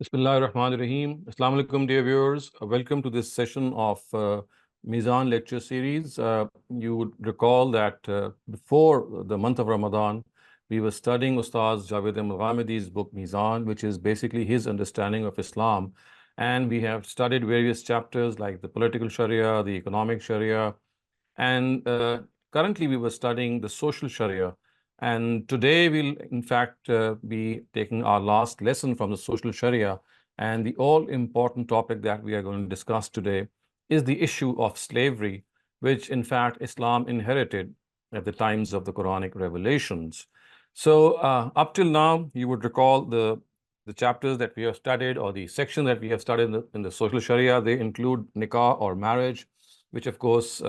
Bismillah ar-Rahman ar-Rahim. Assalamu alaikum, dear viewers. Welcome to this session of Meezan lecture series. You would recall that before the month of Ramadan, we were studying Ustaz Javed Al-Ghamidi's book Meezan, which is basically his understanding of Islam. And we have studied various chapters like the political Sharia, the economic Sharia, and currently we were studying the social Sharia. And today we'll, in fact, be taking our last lesson from the social Sharia. And the all-important topic that we are going to discuss today is the issue of slavery, which, in fact, Islam inherited at the times of the Quranic revelations. So up till now, you would recall the chapters that we have studied or the section that we have studied in the social Sharia. They include nikah or marriage, which, of course,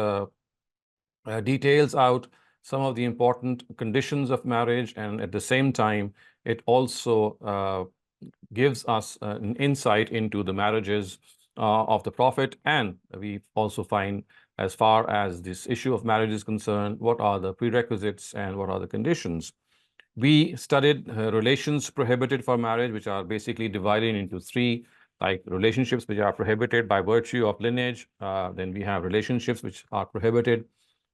details out some of the important conditions of marriage, and at the same time, it also gives us an insight into the marriages of the Prophet. And we also find, as far as this issue of marriage is concerned, what are the prerequisites and what are the conditions. We studied relations prohibited for marriage, which are basically divided into three, like relationships which are prohibited by virtue of lineage. Then we have relationships which are prohibited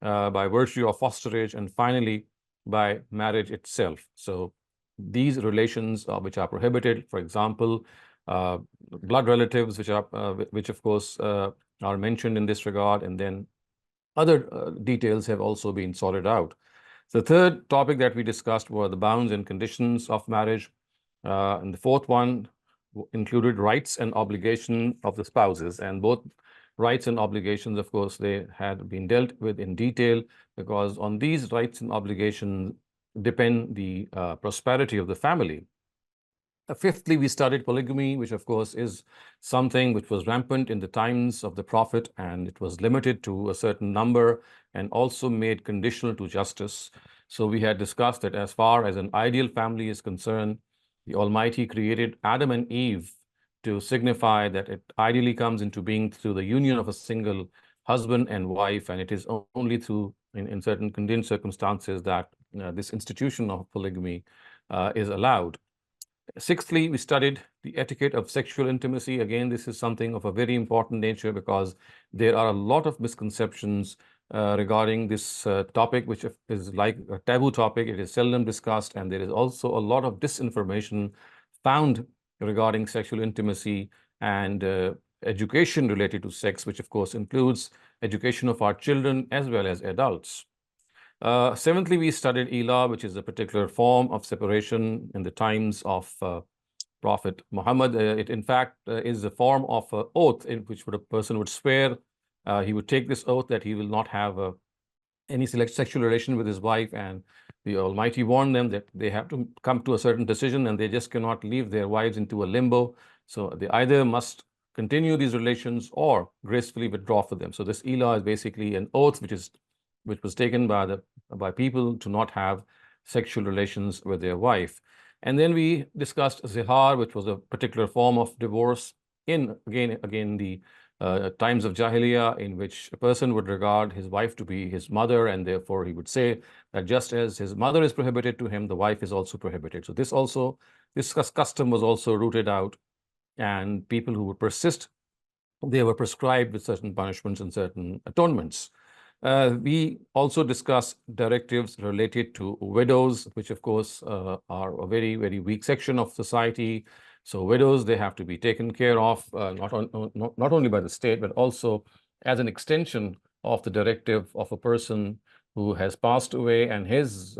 by virtue of fosterage, and finally by marriage itself. So these relations which are prohibited, for example, blood relatives, which of course are mentioned in this regard, and then other details have also been sorted out. The third topic that we discussed were the bounds and conditions of marriage, and the fourth one included rights and obligations of the spouses, and both rights and obligations, of course, they had been dealt with in detail, because on these rights and obligations depend the prosperity of the family. Fifthly, we studied polygamy, which of course is something which was rampant in the times of the Prophet, and it was limited to a certain number and also made conditional to justice. So we had discussed that as far as an ideal family is concerned, the Almighty created Adam and Eve to signify that it ideally comes into being through the union of a single husband and wife, and it is only through, in certain contingent circumstances, that this institution of polygamy is allowed. Sixthly, we studied the etiquette of sexual intimacy. Again, this is something of a very important nature, because there are a lot of misconceptions regarding this topic, which is like a taboo topic. It is seldom discussed, and there is also a lot of disinformation found regarding sexual intimacy and education related to sex, which of course includes education of our children as well as adults. Seventhly, we studied Ila, which is a particular form of separation in the times of Prophet Muhammad. It, in fact, is a form of oath in which a person would swear. He would take this oath that he will not have any sexual relation with his wife, and the Almighty warned them that they have to come to a certain decision, and they just cannot leave their wives into a limbo. So they either must continue these relations or gracefully withdraw from them. So this Ila is basically an oath which was taken by people to not have sexual relations with their wife. And then we discussed zihar, which was a particular form of divorce in, again the times of Jahiliyyah, in which a person would regard his wife to be his mother, and therefore he would say that just as his mother is prohibited to him, the wife is also prohibited. So this custom was also rooted out, and people who would persist, they were prescribed with certain punishments and certain atonements. We also discuss directives related to widows, which of course are a very, very weak section of society. So widows, they have to be taken care of, not only by the state, but also as an extension of the directive of a person who has passed away, and his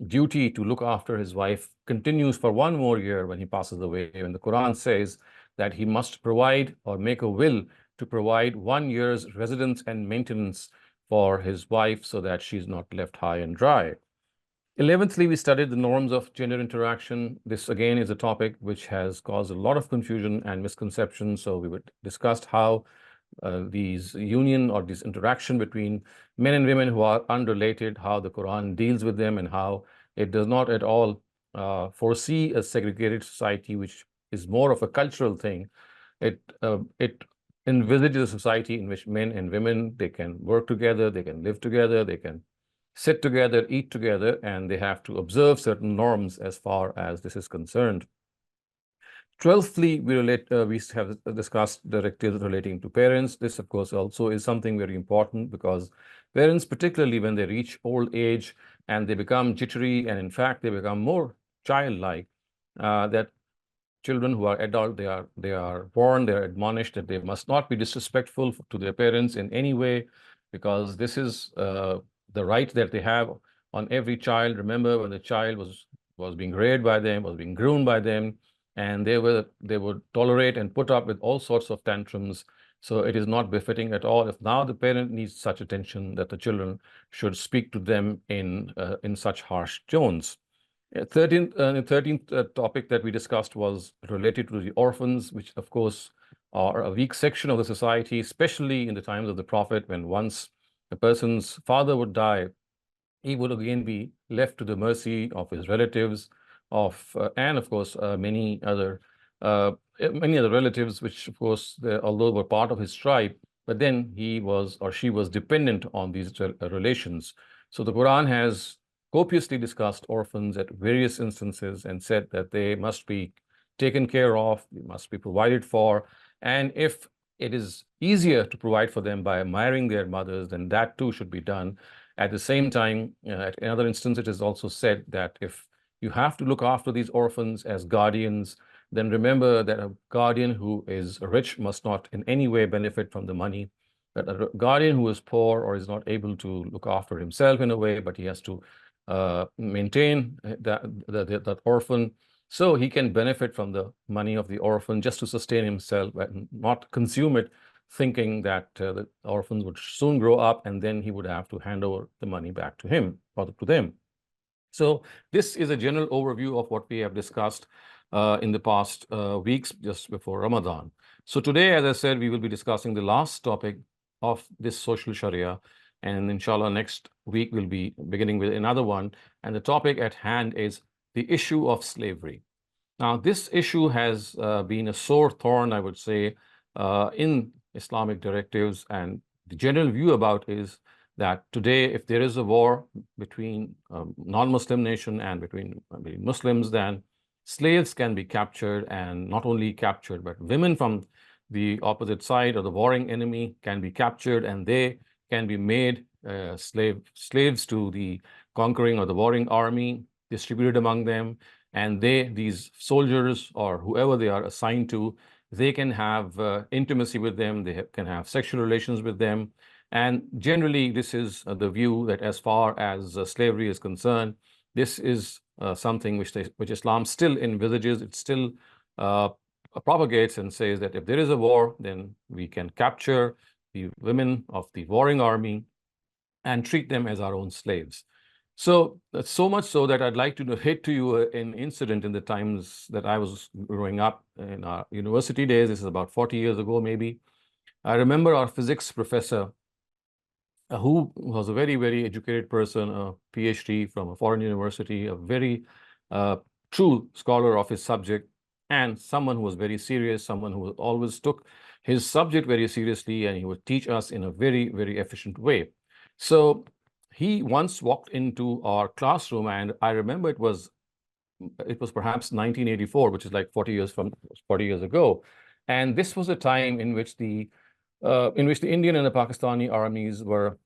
duty to look after his wife continues for one more year when he passes away. And the Quran says that he must provide or make a will to provide 1 year's residence and maintenance for his wife, so that she's not left high and dry. 11thly, we studied the norms of gender interaction. This again is a topic which has caused a lot of confusion and misconception. So we discussed how these union or this interaction between men and women who are unrelated, how the Quran deals with them, and how it does not at all foresee a segregated society, which is more of a cultural thing. It envisages a society in which men and women, they can work together, they can live together, they can sit together, eat together, and they have to observe certain norms as far as this is concerned. 12thly, we have discussed directives relating to parents. This, of course, also is something very important because parents, particularly when they reach old age and they become jittery and in fact they become more childlike, that children who are adult, they are warned, they are admonished that they must not be disrespectful to their parents in any way, because this is the right that they have on every child. Remember, when the child was being reared by them, was being groomed by them, and they would tolerate and put up with all sorts of tantrums. So it is not befitting at all if now the parent needs such attention that the children should speak to them in such harsh tones. Yeah, 13th topic that we discussed was related to the orphans, which of course are a weak section of the society, especially in the times of the Prophet, when once a person's father would die, he would again be left to the mercy of his relatives, and of course many other relatives, which of course, although were part of his tribe, but then he was or she was dependent on these relations. So the Quran has copiously discussed orphans at various instances and said that they must be taken care of, they must be provided for, and if it is easier to provide for them by marrying their mothers, then that too should be done. At the same time, at another instance, it is also said that if you have to look after these orphans as guardians, then remember that a guardian who is rich must not in any way benefit from the money. That a guardian who is poor or is not able to look after himself in a way, but he has to maintain that orphan, so he can benefit from the money of the orphan just to sustain himself and not consume it, thinking that the orphans would soon grow up and then he would have to hand over the money back to him or to them. So this is a general overview of what we have discussed in the past weeks just before Ramadan. So today, as I said, we will be discussing the last topic of this social Sharia, and inshallah next week we'll be beginning with another one, and the topic at hand is the issue of slavery. Now, this issue has been a sore thorn, I would say, in Islamic directives, and the general view about is that today, if there is a war between a non-Muslim nation and between Muslims, then slaves can be captured, and not only captured, but women from the opposite side or the warring enemy can be captured, and they can be made slaves to the conquering or the warring army, distributed among them, and these soldiers or whoever they are assigned to, they can have intimacy with them, they can have sexual relations with them. And generally, this is the view that as far as slavery is concerned, this is something which Islam still envisages. It still propagates and says that if there is a war, then we can capture the women of the warring army and treat them as our own slaves. So so much so that I'd like to hit to you an incident in the times that I was growing up in our university days. This is about 40 years ago, maybe. I remember our physics professor, who was a very, very educated person, a PhD from a foreign university, a very true scholar of his subject, and someone who was very serious, someone who always took his subject very seriously, and he would teach us in a very, very efficient way. So he once walked into our classroom, and I remember it was perhaps 1984, which is like 40 years ago. And this was a time in which the Indian and the Pakistani armies were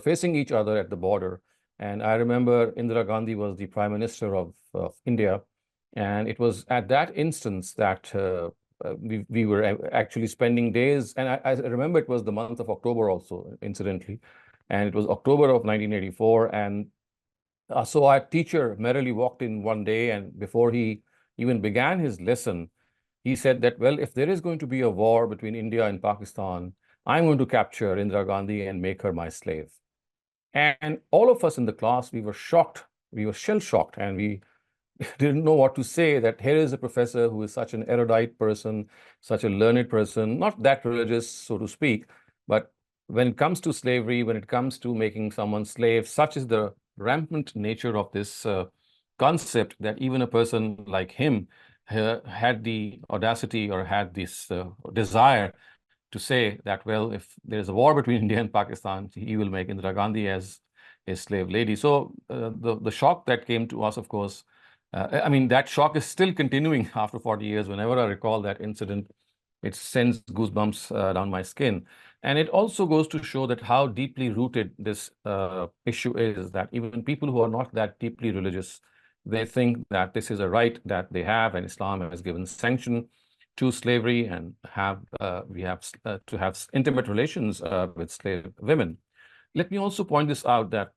facing each other at the border. And I remember Indira Gandhi was the Prime Minister of India. And it was at that instance that we were actually spending days. And I remember it was the month of October also, incidentally. And it was October of 1984. And so our teacher merrily walked in one day, and before he even began his lesson, he said that, well, if there is going to be a war between India and Pakistan, I'm going to capture Indira Gandhi and make her my slave. And all of us in the class, we were shocked. We were shell-shocked, and we didn't know what to say, that here is a professor who is such an erudite person, such a learned person, not that religious, so to speak, but when it comes to slavery, when it comes to making someone slave, such is the rampant nature of this concept that even a person like him had the audacity or had this desire to say that, well, if there's a war between India and Pakistan, he will make Indira Gandhi as a slave lady. So the shock that came to us, of course, I mean, that shock is still continuing after 40 years. Whenever I recall that incident, it sends goosebumps down my skin. And it also goes to show that how deeply rooted this issue is, that even people who are not that deeply religious, they think that this is a right that they have, and Islam has given sanction to slavery, and we have to have intimate relations with slave women. Let me also point this out, that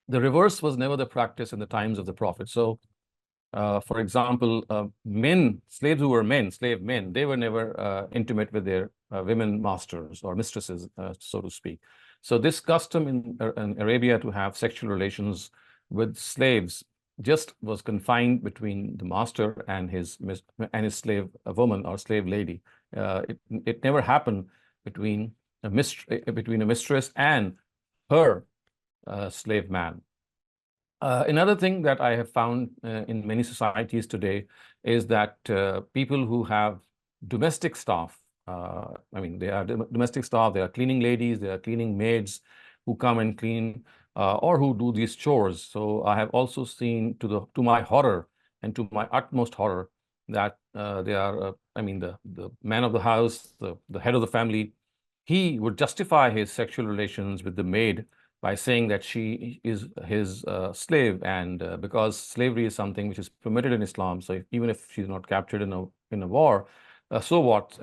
the reverse was never the practice in the times of the Prophet. So for example, slaves who were men, slave men, they were never intimate with their women masters or mistresses, so to speak. So this custom in Arabia to have sexual relations with slaves just was confined between the master and his slave woman or slave lady. It never happened between a mistress and her slave man. Another thing that I have found in many societies today is that people who have domestic staff, I mean, they are domestic staff, they are cleaning ladies, they are cleaning maids who come and clean or who do these chores. So I have also seen, to my horror and to my utmost horror, that they are, I mean, the man of the house, the head of the family, he would justify his sexual relations with the maid by saying that she is his slave, and because slavery is something which is permitted in Islam, so even if she's not captured in a war, so what?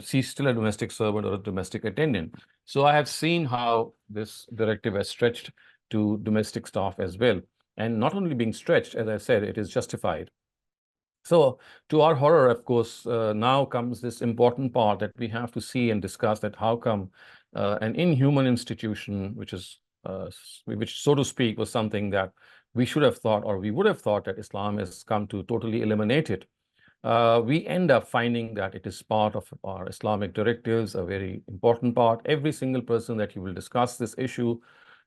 She's still a domestic servant or a domestic attendant. So I have seen how this directive has stretched to domestic staff as well, and not only being stretched, as I said, it is justified. So to our horror, of course, now comes this important part that we have to see and discuss, that how come an inhuman institution, which, so to speak, was something that we should have thought, or we would have thought, that Islam has come to totally eliminate it. We end up finding that it is part of our Islamic directives, a very important part. Every single person that you will discuss this issue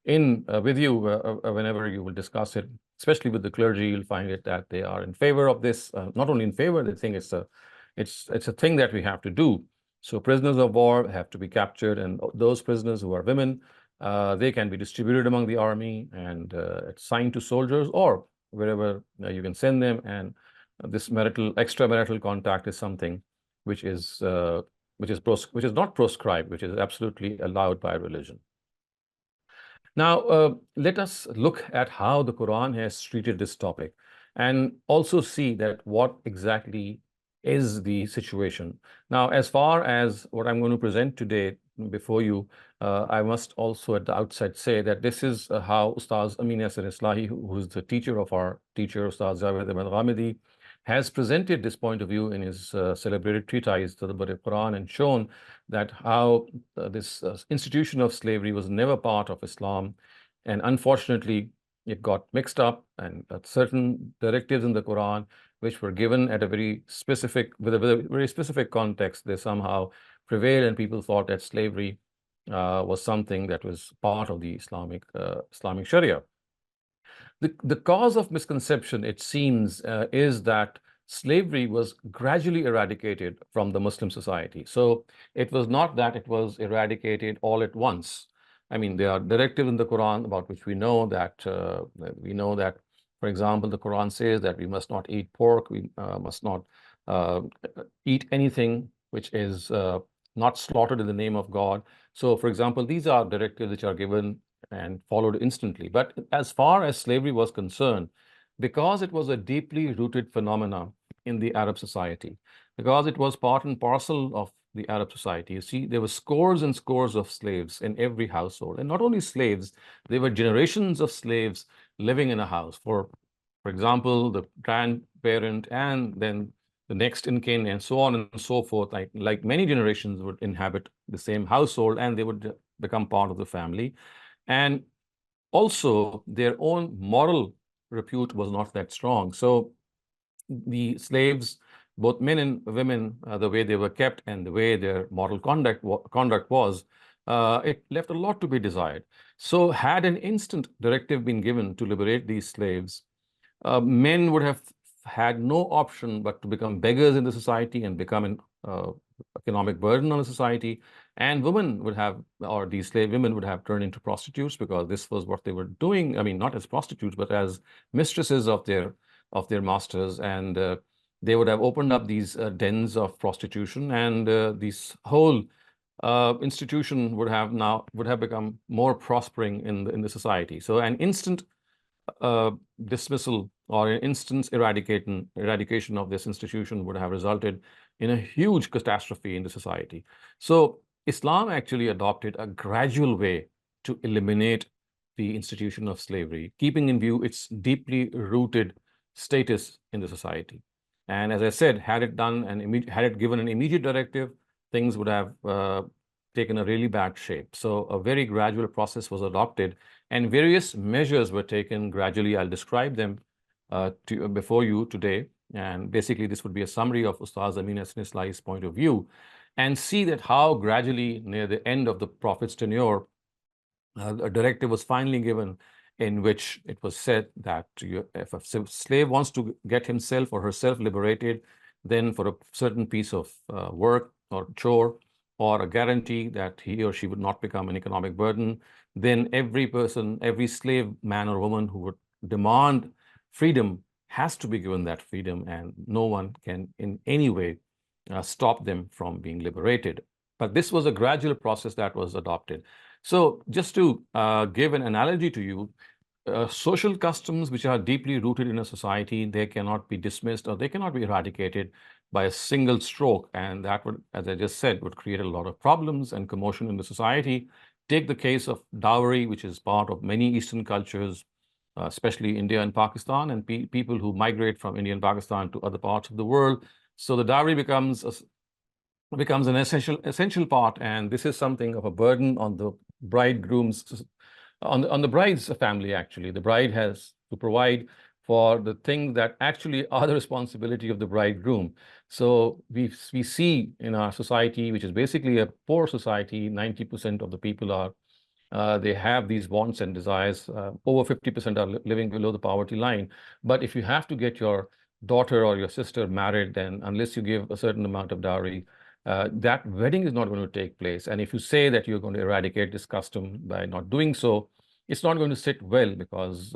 with you, whenever you will discuss it, especially with the clergy, you'll find it that they are in favor of this. Not only in favor, they think it's a thing that we have to do. So prisoners of war have to be captured, and those prisoners who are women, they can be distributed among the army and assigned to soldiers or wherever you can send them. And this extramarital contact is something which is not proscribed, which is absolutely allowed by religion. Now, let us look at how the Quran has treated this topic, and also see that what exactly is the situation. Now, as far as what I'm going to present today before you, I must also at the outset say that this is how Ustaz Amin Yasir Islahi, who is the teacher of our teacher, Ustaz Javed Ghamidi, has presented this point of view in his celebrated treatise, the Quran, and shown that how this institution of slavery was never part of Islam, and unfortunately it got mixed up, and certain directives in the Quran which were given at a very specific, with a very specific context, they somehow prevailed, and people thought that slavery was something that was part of the Islamic Sharia. The cause of misconception, it seems, is that slavery was gradually eradicated from the Muslim society. So it was not that it was eradicated all at once. I mean, there are directives in the Quran about which we know that, for example, the Quran says that we must not eat pork, we must not eat anything which is not slaughtered in the name of God. So, for example, these are directives which are given and followed instantly. But as far as slavery was concerned, because it was a deeply rooted phenomenon in the Arab society, because it was part and parcel of the Arab society, you see, there were scores and scores of slaves in every household. And not only slaves, there were generations of slaves living in a house. For example, the grandparent and then the next in kin and so on and so forth, like many generations would inhabit the same household, and they would become part of the family. And also, their own moral repute was not that strong. So the slaves, both men and women, the way they were kept and the way their moral conduct was, it left a lot to be desired. So had an instant directive been given to liberate these slaves, men would have had no option but to become beggars in the society and become an economic burden on the society. And women would have, or these slave women would have turned into prostitutes, because this was what they were doing. I mean, not as prostitutes, but as mistresses of of their masters, and they would have opened up these dens of prostitution, and this whole institution would have become more prospering in the society. So an instant dismissal or an instant eradication of this institution would have resulted in a huge catastrophe in the society. So Islam actually adopted a gradual way to eliminate the institution of slavery, keeping in view its deeply rooted status in the society. And as I said, had it given an immediate directive, things would have taken a really bad shape. So a very gradual process was adopted, and various measures were taken gradually. I'll describe them before you today. And basically, this would be a summary of Ustaz Amin Hassan Islai's point of view, and see that how gradually, near the end of the Prophet's tenure, a directive was finally given in which it was said that if a slave wants to get himself or herself liberated, then for a certain piece of work or chore, or a guarantee that he or she would not become an economic burden, then every person, every slave man or woman who would demand freedom has to be given that freedom, and no one can in any way stop them from being liberated. But this was a gradual process that was adopted. So just to give an analogy to you, social customs which are deeply rooted in a society, they cannot be dismissed or they cannot be eradicated by a single stroke. And that would, as I just said, would create a lot of problems and commotion in the society. Take the case of dowry, which is part of many Eastern cultures, especially India and Pakistan, and people who migrate from India and Pakistan to other parts of the world. So the dowry becomes an essential part, and this is something of a burden on the bridegroom's, on the bride's family. Actually, the bride has to provide for the things that actually are the responsibility of the bridegroom. So we see in our society, which is basically a poor society, 90% of the people are they have these wants and desires. Over 50% are living below the poverty line. But if you have to get your daughter or your sister married, then unless you give a certain amount of dowry, that wedding is not going to take place. And if you say that you're going to eradicate this custom by not doing so, it's not going to sit well, because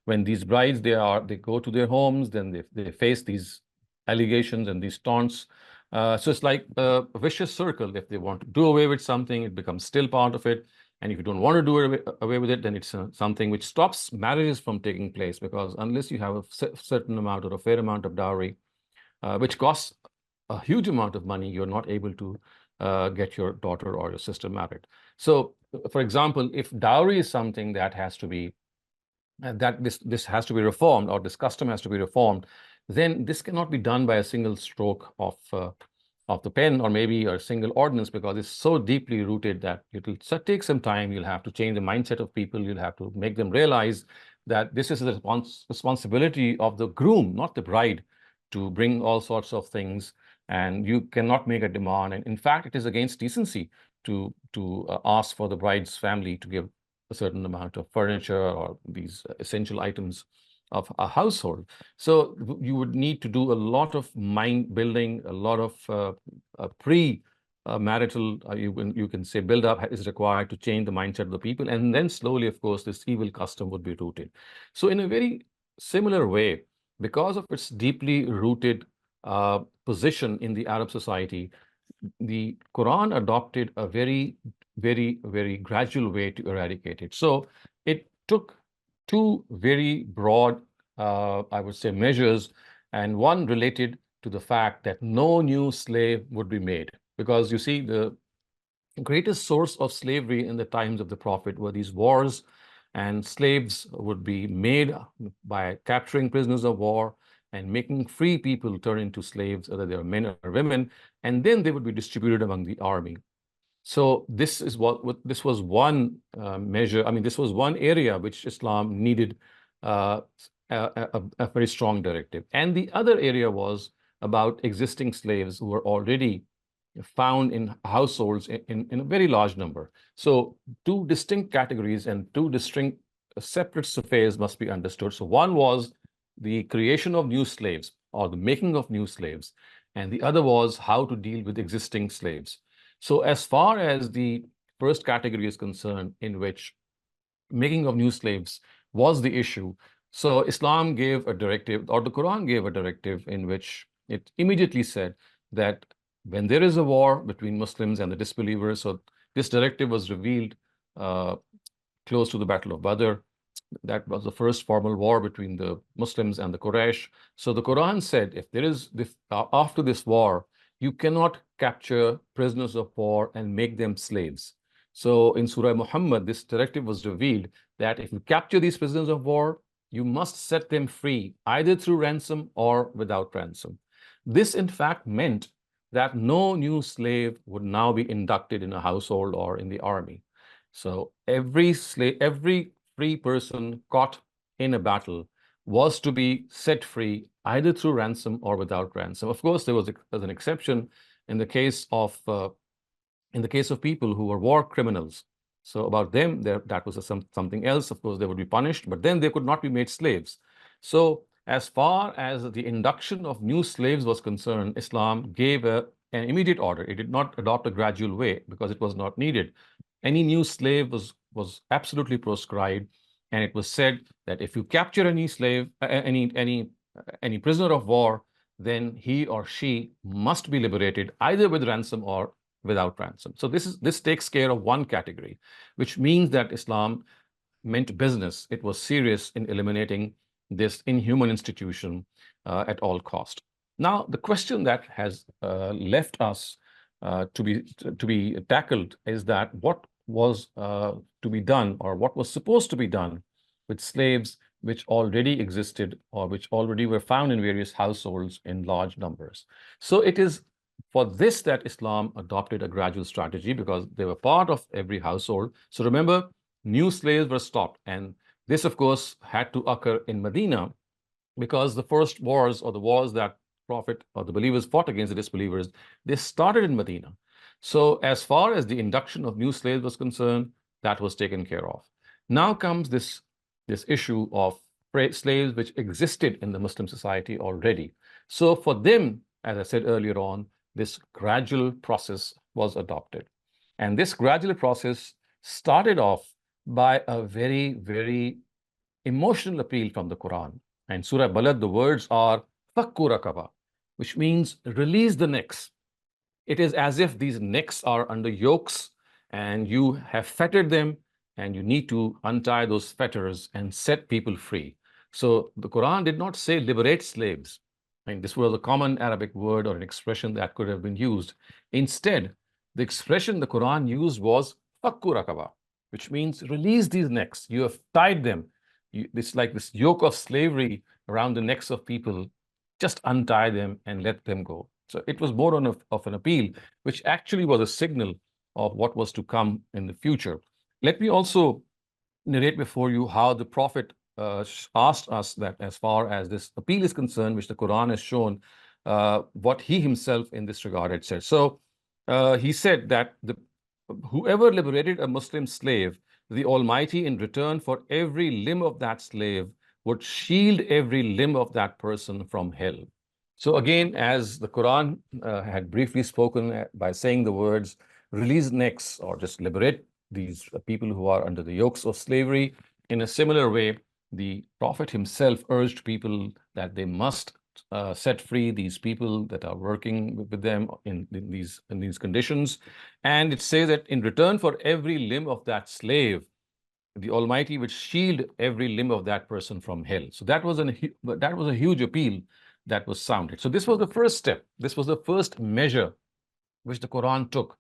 when these brides, they go to their homes, then they face these allegations and these taunts. So it's like a vicious circle. If they want to do away with something, it becomes still part of it. And if you don't want to do away with it, then it's something which stops marriages from taking place, because unless you have a certain amount or a fair amount of dowry, which costs a huge amount of money, you're not able to get your daughter or your sister married. So, for example, if dowry is something that has to be that this has to be reformed, or this custom has to be reformed, then this cannot be done by a single stroke of the pen, or maybe a single ordinance, because it's so deeply rooted that it'll take some time. You'll have to change the mindset of people. You'll have to make them realize that this is the responsibility of the groom, not the bride, to bring all sorts of things, and you cannot make a demand. And in fact, it is against decency to ask for the bride's family to give a certain amount of furniture or these essential items of a household. So you would need to do a lot of mind building, a lot of pre-marital, you can say, build up is required to change the mindset of the people. And then slowly, of course, this evil custom would be rooted. So in a very similar way, because of its deeply rooted position in the Arab society, the Quran adopted a very, very, very gradual way to eradicate it. So it took two very broad, I would say, measures, and one related to the fact that no new slave would be made. Because you see, the greatest source of slavery in the times of the Prophet were these wars, and slaves would be made by capturing prisoners of war and making free people turn into slaves, whether they are men or women, and then they would be distributed among the army. So this was one measure. I mean, this was one area which Islam needed a very strong directive. And the other area was about existing slaves who were already found in households in a very large number. So two distinct categories and two distinct separate affairs must be understood. So one was the creation of new slaves, or the making of new slaves, and the other was how to deal with existing slaves. So as far as the first category is concerned, in which making of new slaves was the issue, So Islam gave a directive, or the Quran gave a directive, in which it immediately said that when there is a war between Muslims and the disbelievers, so this directive was revealed uh, close to the Battle of Badr. That was the first formal war between the Muslims and the Quraysh. So the Quran said, if there is this, after this war, you cannot capture prisoners of war and make them slaves. So in Surah Muhammad, this directive was revealed that if you capture these prisoners of war, you must set them free, either through ransom or without ransom. This, in fact, meant that no new slave would now be inducted in a household or in the army. So every free person caught in a battle was to be set free either through ransom or without ransom. Of course, there was an exception in the case of people who were war criminals. So about them, that was something else. Of course, they would be punished, but then they could not be made slaves. So as far as the induction of new slaves was concerned, Islam gave an immediate order. It did not adopt a gradual way because it was not needed. Any new slave was absolutely proscribed, and it was said that if you capture any slave, any prisoner of war, then he or she must be liberated either with ransom or without ransom. So this takes care of one category, which means that Islam meant business. It was serious in eliminating this inhuman institution at all cost. Now, the question that has left us to be tackled is that what was to be done, or what was supposed to be done with slaves which already existed or which already were found in various households in large numbers. So it is for this that Islam adopted a gradual strategy, because they were part of every household. So remember, new slaves were stopped. And this, of course, had to occur in Medina, because the first wars, or the wars that Prophet or the believers fought against the disbelievers, they started in Medina. So as far as the induction of new slaves was concerned, that was taken care of. Now comes this issue of slaves which existed in the Muslim society already. So for them, as I said earlier on, this gradual process was adopted. And this gradual process started off by a very, very emotional appeal from the Quran. And Surah Balad, the words are Fakku Rakaba, which means release the necks. It is as if these necks are under yokes and you have fettered them, and you need to untie those fetters and set people free. So the Quran did not say liberate slaves. I mean, this was a common Arabic word or an expression that could have been used. Instead, the expression the Quran used was Fakku Rakaba, which means release these necks. You have tied them. It's like this yoke of slavery around the necks of people. Just untie them and let them go. So it was more of an appeal, which actually was a signal of what was to come in the future. Let me also narrate before you how the Prophet asked us that, as far as this appeal is concerned, which the Quran has shown, what he himself in this regard had said. So he said that whoever liberated a Muslim slave, the Almighty, in return for every limb of that slave, would shield every limb of that person from hell. So again, as the Quran had briefly spoken by saying the words, release necks, or just liberate these people who are under the yokes of slavery, in a similar way, the Prophet himself urged people that they must set free these people that are working with them in these conditions. And it says that in return for every limb of that slave, the Almighty would shield every limb of that person from hell. So that was a huge appeal that was sounded. So this was the first step. This was the first measure which the Quran took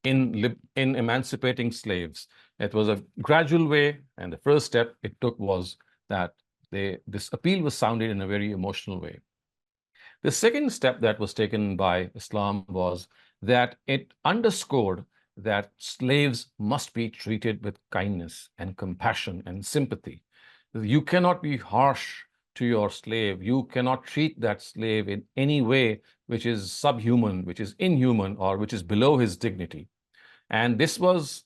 in emancipating slaves. It was a gradual way, and the first step it took was that this appeal was sounded in a very emotional way. The second step that was taken by Islam was that it underscored that slaves must be treated with kindness and compassion and sympathy. You cannot be harsh to your slave. You cannot treat that slave in any way which is subhuman, which is inhuman, or which is below his dignity. And this was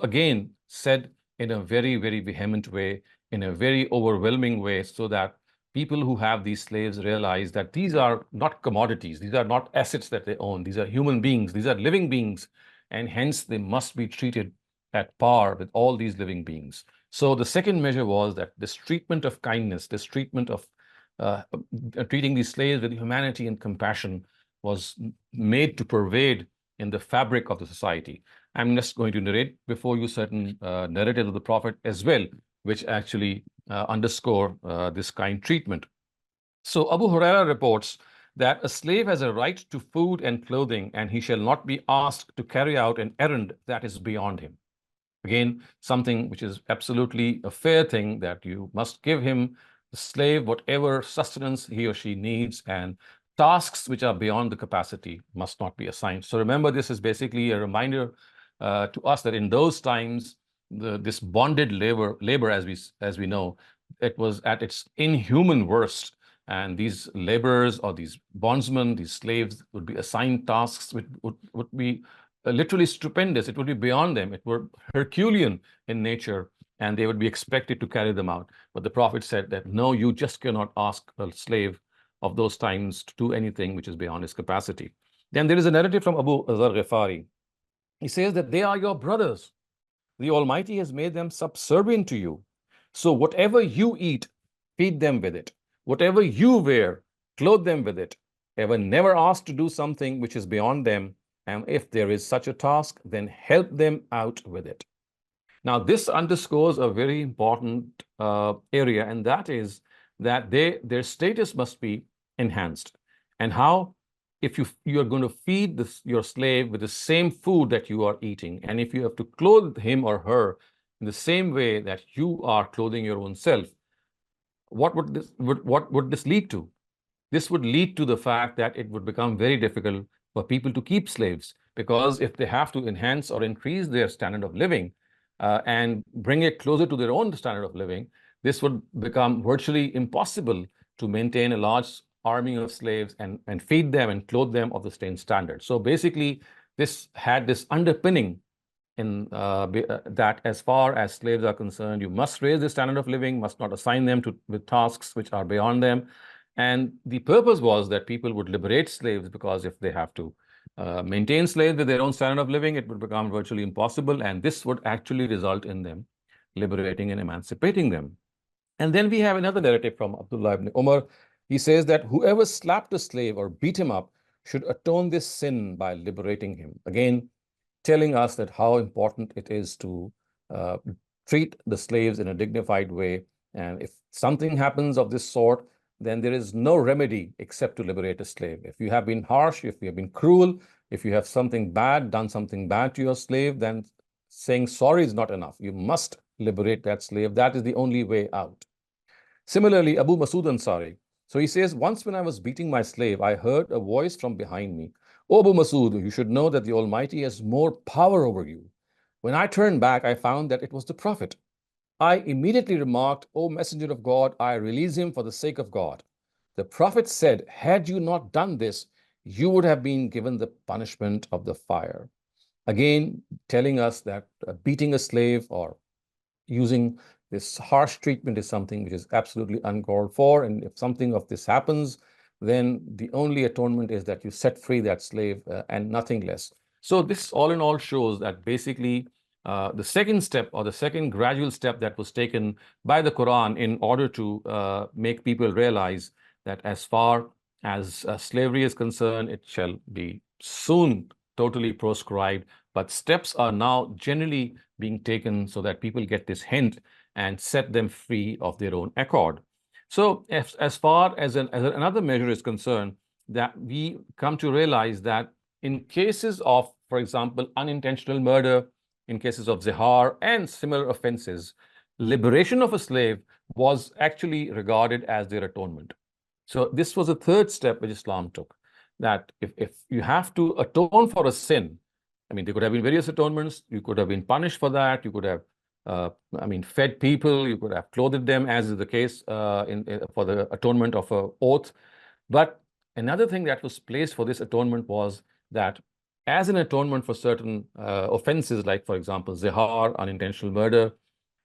again said in a very, very vehement way, in a very overwhelming way, so that people who have these slaves realize that these are not commodities, these are not assets that they own, these are human beings, these are living beings, and hence they must be treated at par with all these living beings. So the second measure was that this treatment of kindness, this treatment of uh, treating these slaves with humanity and compassion was made to pervade in the fabric of the society. I'm just going to narrate before you certain narratives of the Prophet as well, which actually underscore this kind treatment. So Abu Huraira reports that a slave has a right to food and clothing, and he shall not be asked to carry out an errand that is beyond him. Again, something which is absolutely a fair thing, that you must give him, the slave, whatever sustenance he or she needs, and tasks which are beyond the capacity must not be assigned. So remember, this is basically a reminder to us that in those times, this bonded labor, as we know, it was at its inhuman worst. And these laborers or these bondsmen, these slaves, would be assigned tasks which would be literally stupendous. It would be beyond them. It would Herculean in nature, and they would be expected to carry them out. But the Prophet said that, no, you just cannot ask a slave of those times to do anything which is beyond his capacity. Then there is a narrative from Abu Dharr Ghifari. He says that they are your brothers. The Almighty has made them subservient to you. So whatever you eat, feed them with it. Whatever you wear, clothe them with it. Ever never ask to do something which is beyond them, and if there is such a task, then help them out with it. Now, this underscores a very important area, and that is that their status must be enhanced. And how? If you are going to feed your slave with the same food that you are eating, and if you have to clothe him or her in the same way that you are clothing your own self, what would this lead to? This would lead to the fact that it would become very difficult for people to keep slaves, because if they have to enhance or increase their standard of living and bring it closer to their own standard of living, this would become virtually impossible to maintain a large army of slaves and feed them and clothe them of the same standard. So basically, this had this underpinning in that as far as slaves are concerned, you must raise the standard of living, must not assign them with tasks which are beyond them. And the purpose was that people would liberate slaves, because if they have to maintain slaves with their own standard of living, it would become virtually impossible. And this would actually result in them liberating and emancipating them. And then we have another narrative from Abdullah ibn Umar. He says that whoever slapped a slave or beat him up should atone this sin by liberating him. Again, telling us that how important it is to uh, treat the slaves in a dignified way. And if something happens of this sort, then there is no remedy except to liberate a slave. If you have been harsh, if you have been cruel, if you have done something bad to your slave, then saying sorry is not enough. You must liberate that slave. That is the only way out. Similarly, Abu Masud Ansari. So he says, once when I was beating my slave, I heard a voice from behind me. O Abu Masud, you should know that the Almighty has more power over you. When I turned back, I found that it was the Prophet. I immediately remarked, O Messenger of God, I release him for the sake of God. The Prophet said, had you not done this, you would have been given the punishment of the fire. Again, telling us that beating a slave or using this harsh treatment is something which is absolutely uncalled for. And if something of this happens, then the only atonement is that you set free that slave and nothing less. So this all in all shows that basically the second step, or the second gradual step that was taken by the Quran in order to make people realize that as far as slavery is concerned, it shall be soon totally proscribed. But steps are now generally being taken so that people get this hint and set them free of their own accord. So as far as another measure is concerned, that we come to realize that in cases of, for example, unintentional murder, in cases of zihar and similar offenses, liberation of a slave was actually regarded as their atonement. So this was a third step which Islam took, that if you have to atone for a sin, I mean, there could have been various atonements. You could have been punished for that. You could have, fed people. You could have clothed them, as is the case for the atonement of an oath. But another thing that was placed for this atonement was that as an atonement for certain offenses, like, for example, zihar, unintentional murder,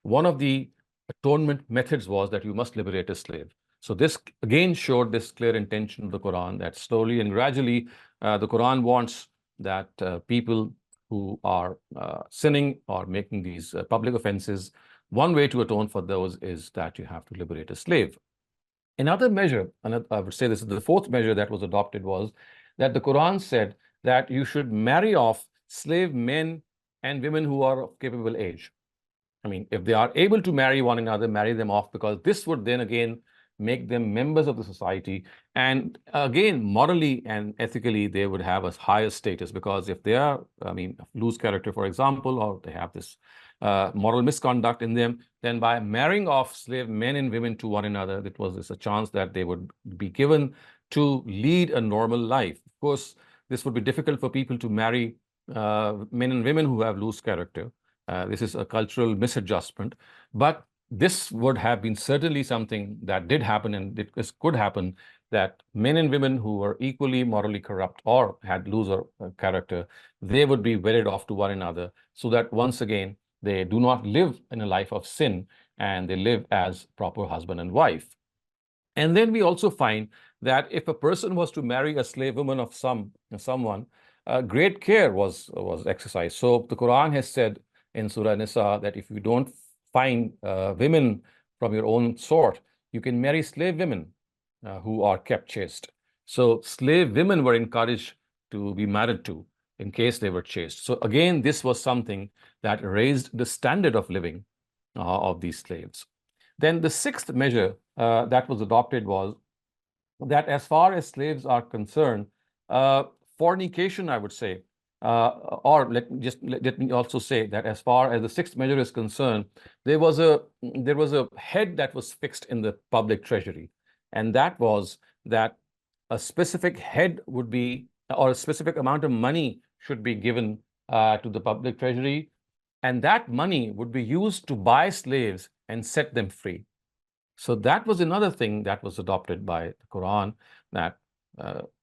one of the atonement methods was that you must liberate a slave. So this again showed this clear intention of the Quran, that slowly and gradually the Quran wants that people who are sinning or making these public offenses One way to atone for those is that you have to liberate a slave. Another measure, I would say this is the fourth measure that was adopted, was that the Quran said that you should marry off slave men and women who are of capable age. I mean, if they are able to marry one another, marry them off, because this would then again make them members of the society. And again, morally and ethically, they would have a higher status, because if they are, I mean, lose character, for example, or they have this moral misconduct in them, then by marrying off slave men and women to one another, it was a chance that they would be given to lead a normal life. Of course, this would be difficult for people to marry men and women who have loose character. This is a cultural misadjustment, but this would have been certainly something that did happen, and it could happen, that men and women who were equally morally corrupt or had looser character, they would be wedded off to one another, so that once again, they do not live in a life of sin, and they live as proper husband and wife. And then we also find that if a person was to marry a slave woman of someone, great care was exercised. So the Quran has said in Surah Nisa that if you don't find women from your own sort, you can marry slave women who are kept chaste. So slave women were encouraged to be married to in case they were chaste. So again, this was something that raised the standard of living of these slaves. Then the sixth measure that was adopted was that as far as slaves are concerned, fornication, I would say, or let me also say that as far as the sixth measure is concerned, there was a head that was fixed in the public treasury, and that was that a specific head would be, or a specific amount of money should be given to the public treasury, and that money would be used to buy slaves and set them free. So that was another thing that was adopted by the Quran, that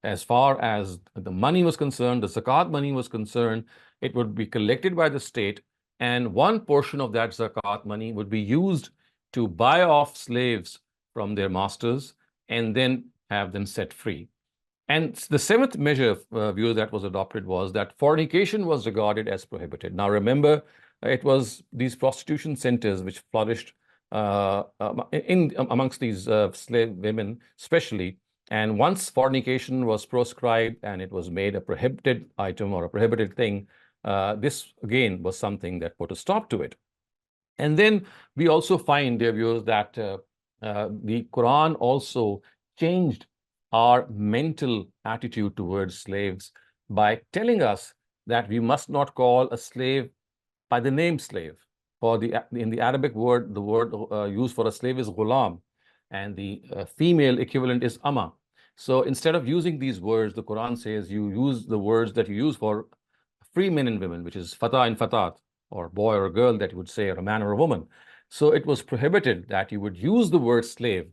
as far as the money was concerned, the zakat money was concerned, it would be collected by the state, and one portion of that zakat money would be used to buy off slaves from their masters and then have them set free. And the seventh measure, view that was adopted was that fornication was regarded as prohibited. Now remember, it was these prostitution centers which flourished amongst these slave women especially. And once fornication was proscribed and it was made a prohibited item or a prohibited thing, this again was something that put a stop to it. And then we also find, dear viewers, that the Quran also changed our mental attitude towards slaves by telling us that we must not call a slave by the name slave. In the Arabic word, the word used for a slave is ghulam, and the female equivalent is ama. So instead of using these words, the Quran says you use the words that you use for free men and women, which is fata and fatat, or boy or girl that you would say, or a man or a woman. So it was prohibited that you would use the word slave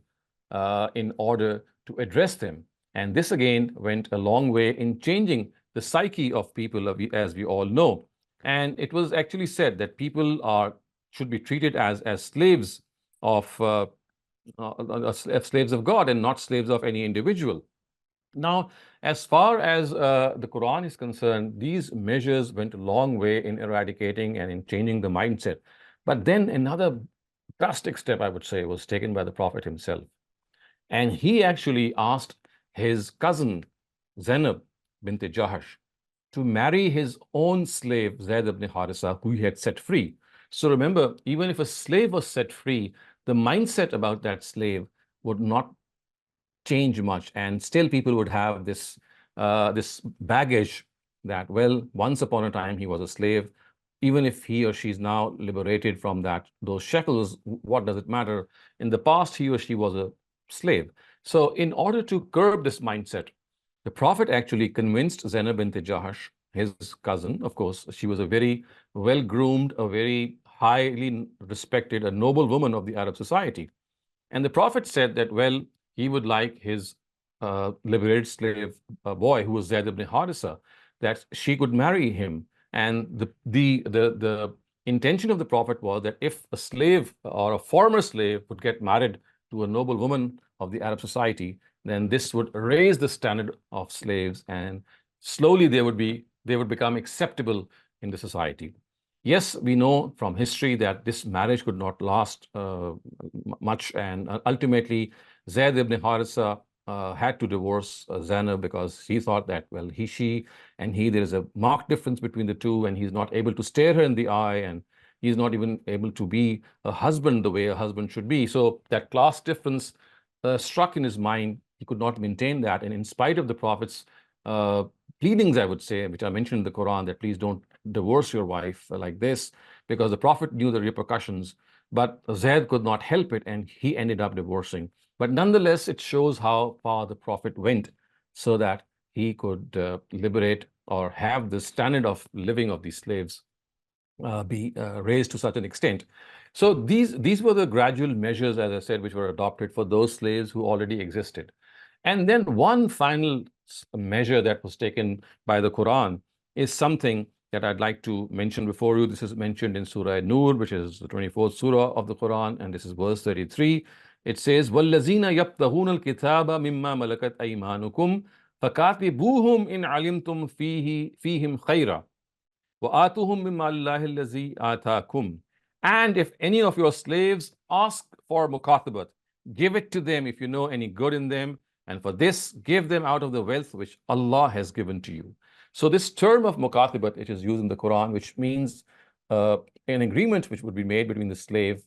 in order to address them. And this again went a long way in changing the psyche of people, as we all know. And it was actually said that people should be treated as slaves of slaves of God and not slaves of any individual. Now, as far as the Quran is concerned, these measures went a long way in eradicating and in changing the mindset. But then another drastic step, I would say, was taken by the Prophet himself. And he actually asked his cousin, Zainab bint Jahash, to marry his own slave, Zayd ibn Harisa, who he had set free. So remember, even if a slave was set free, the mindset about that slave would not change much, and still people would have this baggage that, well, once upon a time he was a slave. Even if he or she is now liberated from those shackles, what does it matter? In the past, he or she was a slave. So in order to curb this mindset, the Prophet actually convinced Zainab bint Jahash, his cousin. Of course, she was a very well-groomed, a very highly respected, a noble woman of the Arab society. And the Prophet said that, well, he would like his liberated slave boy, who was Zayd ibn Harisa, that she could marry him. And the intention of the Prophet was that if a slave or a former slave would get married to a noble woman of the Arab society, then this would raise the standard of slaves, and slowly they would become acceptable in the society. Yes, we know from history that this marriage could not last much, and ultimately Zayd ibn Haritha had to divorce Zainab because he thought that, well, she and he, there is a marked difference between the two, and he's not able to stare her in the eye, and he's not even able to be a husband the way a husband should be. So that class difference struck in his mind. He could not maintain that, and in spite of the Prophet's uh, pleadings, I would say, which are mentioned in the Quran, that please don't divorce your wife like this, because the Prophet knew the repercussions. But Zayd could not help it, and he ended up divorcing. But nonetheless, it shows how far the Prophet went so that he could liberate or have the standard of living of these slaves be raised to such an extent. So these were the gradual measures, as I said, which were adopted for those slaves who already existed. And then one final measure that was taken by the Quran is something that I'd like to mention before you. This is mentioned in Surah Nur, which is the 24th Surah of the Quran, and this is verse 33. It says, وَالَّذِينَ يَبْتَغُونَ الْكِتَابَ مِمَّا مَلَكَتْ أَيْمَانُكُمْ فَكَاتِبُوهُمْ إِنْ عَلِمْتُمْ فِيهِمْ خَيْرًا وَآتُوهُمْ مِمَّا اللَّهِ الَّذِي آتَاكُمْ. And if any of your slaves ask for mukatabat, give it to them if you know any good in them, and for this, give them out of the wealth which Allah has given to you. So this term of mukatabat, it is used in the Quran, which means an agreement which would be made between the slave,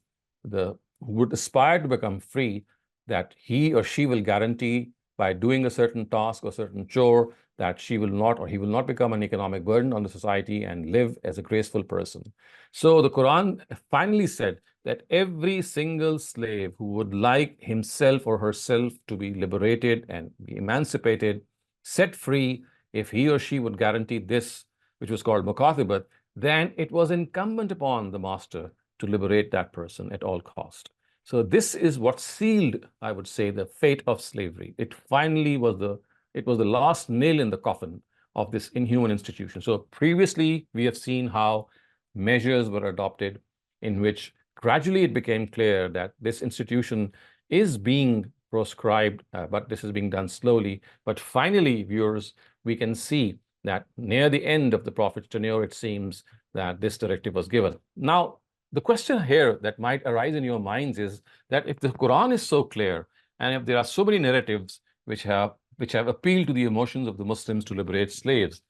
who would aspire to become free, that he or she will guarantee by doing a certain task or certain chore that she will not or he will not become an economic burden on the society and live as a graceful person. So the Quran finally said that every single slave who would like himself or herself to be liberated and be emancipated, set free, if he or she would guarantee this, which was called mukatabat, then it was incumbent upon the master to liberate that person at all cost. So this is what sealed, I would say, the fate of slavery. It finally was the last nail in the coffin of this inhuman institution. So previously, we have seen how measures were adopted in which gradually it became clear that this institution is being proscribed, but this is being done slowly. But finally, viewers, we can see that near the end of the Prophet's tenure, it seems that this directive was given. Now, the question here that might arise in your minds is that if the Quran is so clear, and if there are so many narratives which have appealed to the emotions of the Muslims to liberate slaves,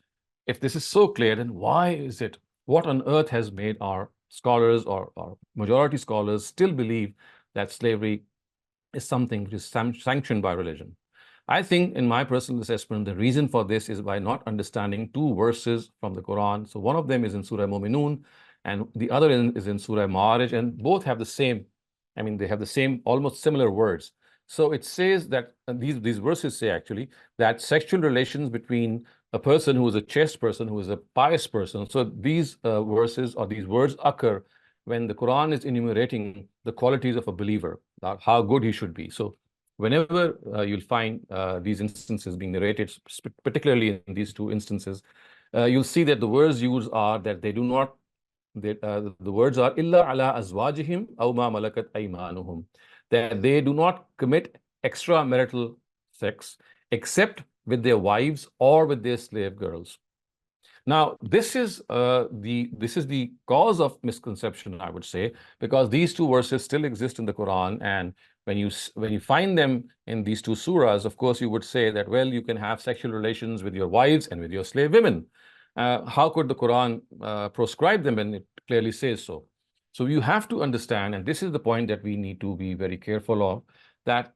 if this is so clear, then why is it? What on earth has made our scholars or majority scholars still believe that slavery is something which is sanctioned by religion? I think, in my personal assessment, the reason for this is by not understanding two verses from the Quran. So one of them is in Surah Mu'minun, and the other is in Surah Ma'arij, and both have the same, I mean, they have the same, almost similar words. So it says that these verses say actually that sexual relations between a person who is a chaste person, who is a pious person. So these verses or these words occur when the Quran is enumerating the qualities of a believer, how good he should be. So whenever you'll find these instances being narrated, particularly in these two instances, you'll see that the words used are that they do not, the words are illa ala azwajihim aw ma malakat aymanuhum, that they do not commit extramarital sex except with their wives or with their slave girls. Now, this is the cause of misconception, I would say, because these two verses still exist in the Quran, and when you find them in these two surahs, of course, you would say that, well, you can have sexual relations with your wives and with your slave women. How could the Quran proscribe them when it clearly says so? So you have to understand, and this is the point that we need to be very careful of, that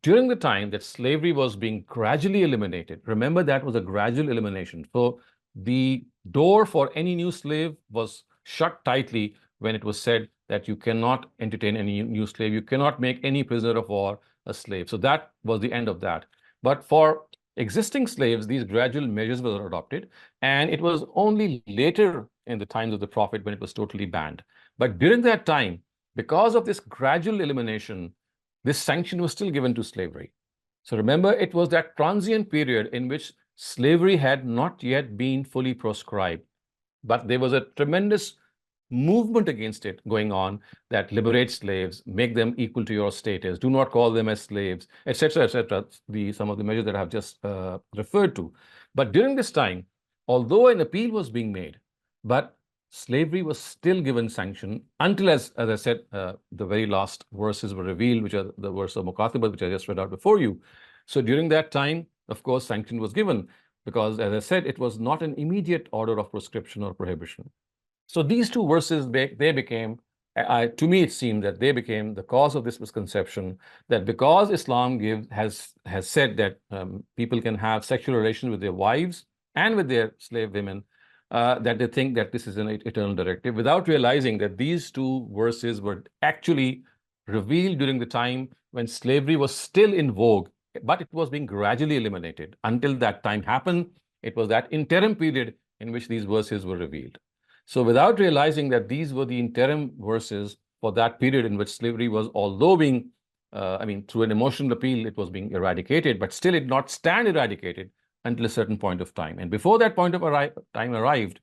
during the time that slavery was being gradually eliminated, remember that was a gradual elimination. So the door for any new slave was shut tightly when it was said that you cannot entertain any new slave, you cannot make any prisoner of war a slave. So that was the end of that. But for existing slaves, these gradual measures were adopted, and it was only later in the times of the Prophet when it was totally banned. But during that time, because of this gradual elimination, this sanction was still given to slavery. So remember, it was that transient period in which slavery had not yet been fully proscribed, but there was a tremendous movement against it going on, that liberate slaves, make them equal to your status, do not call them as slaves, etc., etc. Some of the measures that I have just referred to. But during this time, although an appeal was being made, but slavery was still given sanction until, as I said, the very last verses were revealed, which are the verse of Muqatibat, which I just read out before you. So during that time, of course, sanction was given because, as I said, it was not an immediate order of proscription or prohibition. So these two verses, they became, to me, it seemed that they became the cause of this misconception that because Islam has said that people can have sexual relations with their wives and with their slave women, that they think that this is an eternal directive, without realizing that these two verses were actually revealed during the time when slavery was still in vogue, but it was being gradually eliminated. Until that time happened, it was that interim period in which these verses were revealed. So without realizing that these were the interim verses for that period in which slavery was, although being, through an emotional appeal, it was being eradicated, but still it did not stand eradicated until a certain point of time. And before that point of time arrived,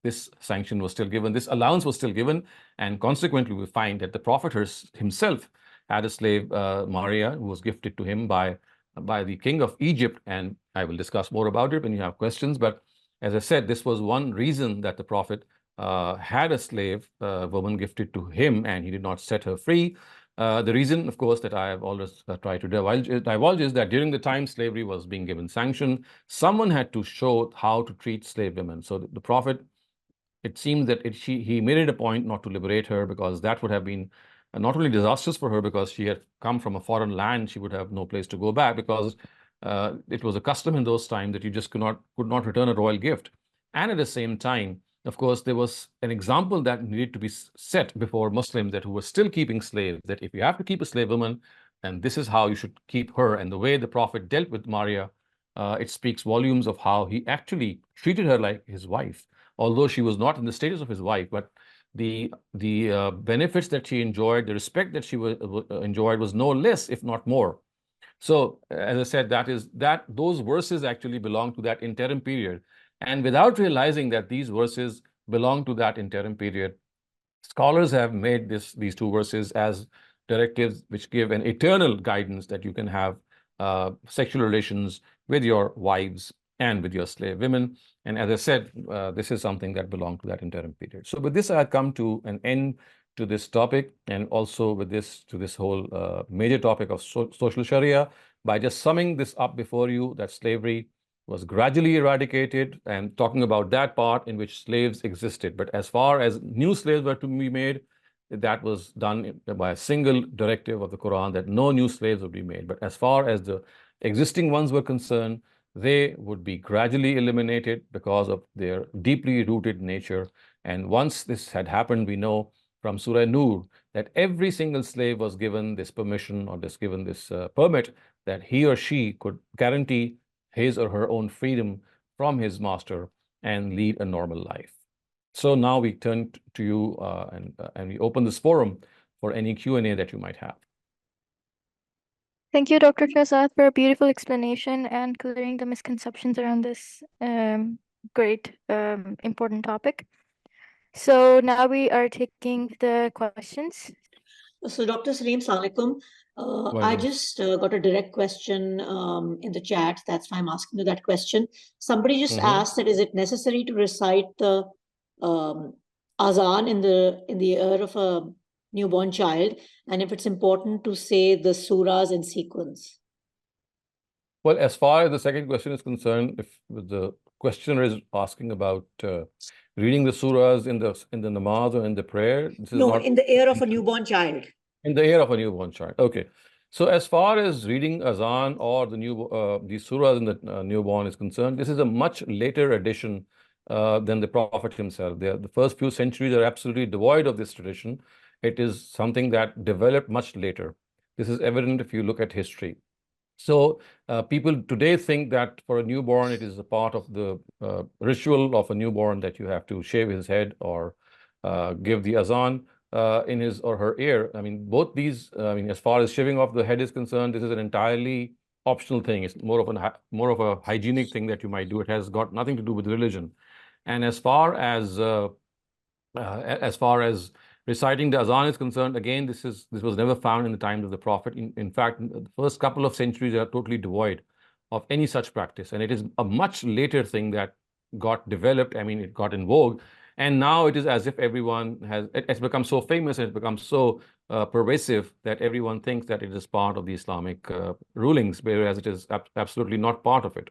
this sanction was still given, this allowance was still given, and consequently we find that the Prophet himself had a slave, Maria, who was gifted to him by the king of Egypt, and I will discuss more about it when you have questions. But as I said, this was one reason that the Prophet had a slave woman gifted to him, and he did not set her free. The reason, of course, that I have always tried to divulge is that during the time slavery was being given sanction, someone had to show how to treat slave women. So the Prophet, it seems that he made it a point not to liberate her, because that would have been not only disastrous for her, because she had come from a foreign land, she would have no place to go back, because it was a custom in those times that you just could not return a royal gift. And at the same time, of course, there was an example that needed to be set before Muslims that who were still keeping slaves, that if you have to keep a slave woman, then this is how you should keep her. And the way the Prophet dealt with Maria, it speaks volumes of how he actually treated her like his wife, although she was not in the status of his wife. But the benefits that she enjoyed, the respect that she enjoyed was no less, if not more. So, as I said, those verses actually belong to that interim period. And without realizing that these verses belong to that interim period, scholars have made these two verses as directives which give an eternal guidance that you can have sexual relations with your wives and with your slave women. And as I said, this is something that belonged to that interim period. So with this, I come to an end to this topic, and also with this to this whole major topic of social Sharia, by just summing this up before you, that slavery was gradually eradicated, and talking about that part in which slaves existed. But as far as new slaves were to be made, that was done by a single directive of the Quran, that no new slaves would be made. But as far as the existing ones were concerned, they would be gradually eliminated because of their deeply rooted nature. And once this had happened, we know from Surah Nur that every single slave was given this permission, or given this permit, that he or she could guarantee his or her own freedom from his master and lead a normal life. So now we turn to you and we open this forum for any Q&A that you might have. Thank you, Dr. Shehzad, for a beautiful explanation and clearing the misconceptions around this great, important topic. So now we are taking the questions. So, Dr. Saleem, Assalamualaikum. I just got a direct question in the chat. That's why I'm asking you that question. Somebody just asked that, is it necessary to recite the azan in the ear of a newborn child, and if it's important to say the surahs in sequence? Well, as far as the second question is concerned, if the questioner is asking about reading the surahs in the namaz or in the prayer, this is No, not in the ear of a newborn child. In the ear of a newborn child. Okay. So as far as reading azan or the surahs in the newborn is concerned, this is a much later addition than the Prophet himself. The first few centuries are absolutely devoid of this tradition. It is something that developed much later. This is evident if you look at history. So people today think that for a newborn, it is a part of the ritual of a newborn that you have to shave his head or give the azan in his or her ear. I mean, both these, as far as shaving off the head is concerned, this is an entirely optional thing. It's more of a hygienic thing that you might do. It has got nothing to do with religion. And as far as reciting the azan is concerned, again, this was never found in the times of the Prophet. In fact, the first couple of centuries are totally devoid of any such practice, and it is a much later thing that got developed. I mean, it got in vogue, And now it is as if everyone it's become so famous and it's become so pervasive that everyone thinks that it is part of the Islamic rulings, whereas it is absolutely not part of it.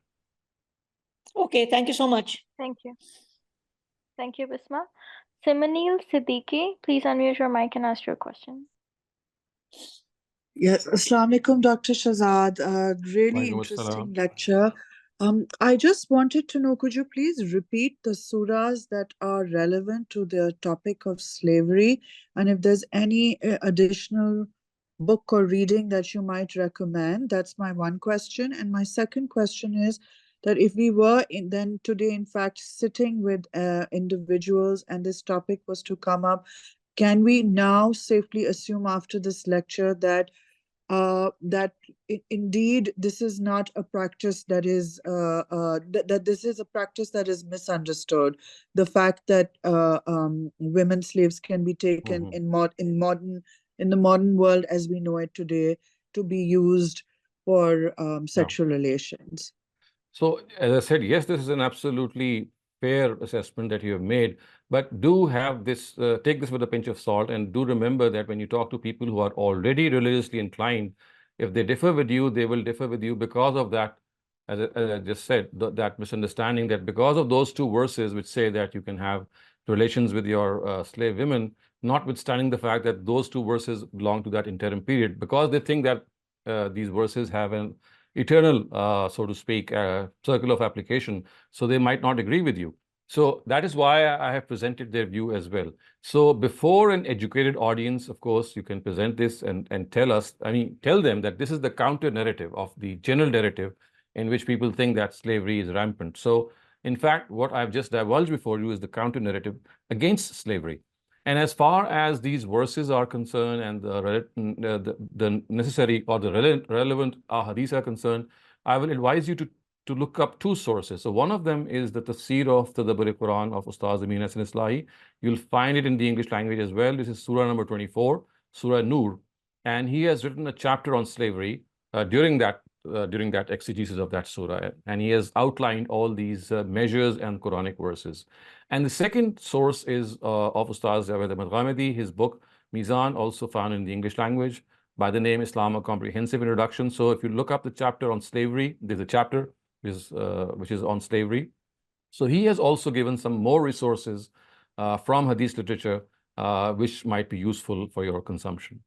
Okay, thank you so much. Thank you. Thank you, Bisma. Simanil Siddiqui, please unmute your mic and ask your question. Yes, Assalamu alaikum, Dr. Shehzad. Really Walaikum interesting assalam. lecture. I just wanted to know, could you please repeat the surahs that are relevant to the topic of slavery? And if there's any additional book or reading that you might recommend, that's my one question. And my second question is that if we were then today, in fact, sitting with individuals and this topic was to come up, can we now safely assume after this lecture that indeed this is not a practice that is that this is a practice that is misunderstood? The fact that women slaves can be taken in the modern world as we know it today to be used for sexual relations. So, as I said, yes, this is an absolutely fair assessment that you have made, but do have this, take this with a pinch of salt, and do remember that when you talk to people who are already religiously inclined, if they differ with you, they will differ with you because of that, as I just said, that misunderstanding, that because of those two verses which say that you can have relations with your slave women, notwithstanding the fact that those two verses belong to that interim period, because they think that these verses have an eternal, so to speak, circle of application, so they might not agree with you. So that is why I have presented their view as well. So before an educated audience, of course, you can present this and tell them that this is the counter narrative of the general narrative in which people think that slavery is rampant. So in fact, what I've just divulged before you is the counter narrative against slavery. And as far as these verses are concerned and the necessary or the relevant hadiths are concerned, I will advise you to look up two sources. So one of them is the Tafsir of the Tadabbur Quran of Ustaz Amin Hassan Islahi. You'll find it in the English language as well. This is Surah number 24, Surah Nur. And he has written a chapter on slavery during that exegesis of that surah. And he has outlined all these measures and Quranic verses. And the second source is of Ustaz Javed Ghamidi, his book Meezan, also found in the English language by the name Islam, a Comprehensive Introduction. So if you look up the chapter on slavery, there's a chapter which is on slavery. So he has also given some more resources from Hadith literature which might be useful for your consumption.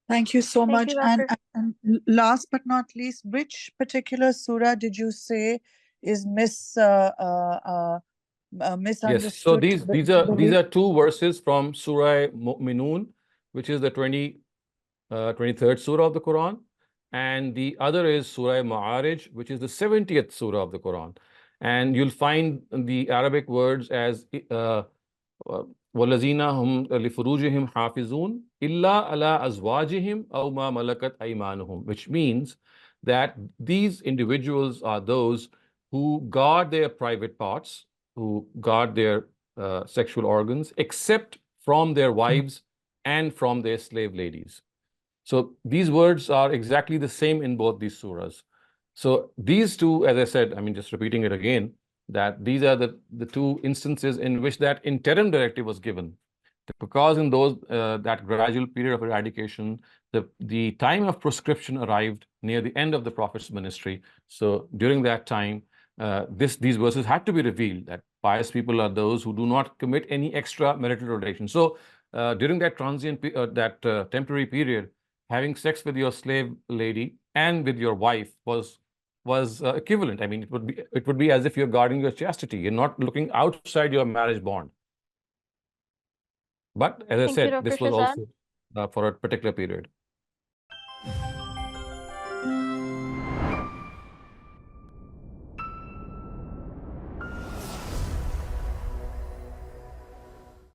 Thank you so much. You, and last but not least, which particular surah did you say is misunderstood? Yes, so these are two verses from Surah Mu'minun, which is the 23rd surah of the Quran, and the other is Surah Ma'arij, which is the 70th surah of the Quran. And you'll find the Arabic words as وَالَّذِينَ هُمْ لِفُرُوجِهِمْ حَافِظُونَ إِلَّا عَلَىٰ أَزْوَاجِهِمْ أَوْ مَا مَلَكَتْ أَيْمَانُهُمْ, which means that these individuals are those who guard their private parts, who guard their sexual organs, except from their wives and from their slave ladies. So these words are exactly the same in both these surahs. So these two, as I said, just repeating it again, that these are the two instances in which that interim directive was given. Because in those that gradual period of eradication, the time of proscription arrived near the end of the Prophet's ministry. So during that time, these verses had to be revealed, that pious people are those who do not commit any extramarital relation. So during that temporary period, having sex with your slave lady and with your wife was equivalent. It would be as if you're guarding your chastity. You're not looking outside your marriage bond. But as I said, this was also for a particular period.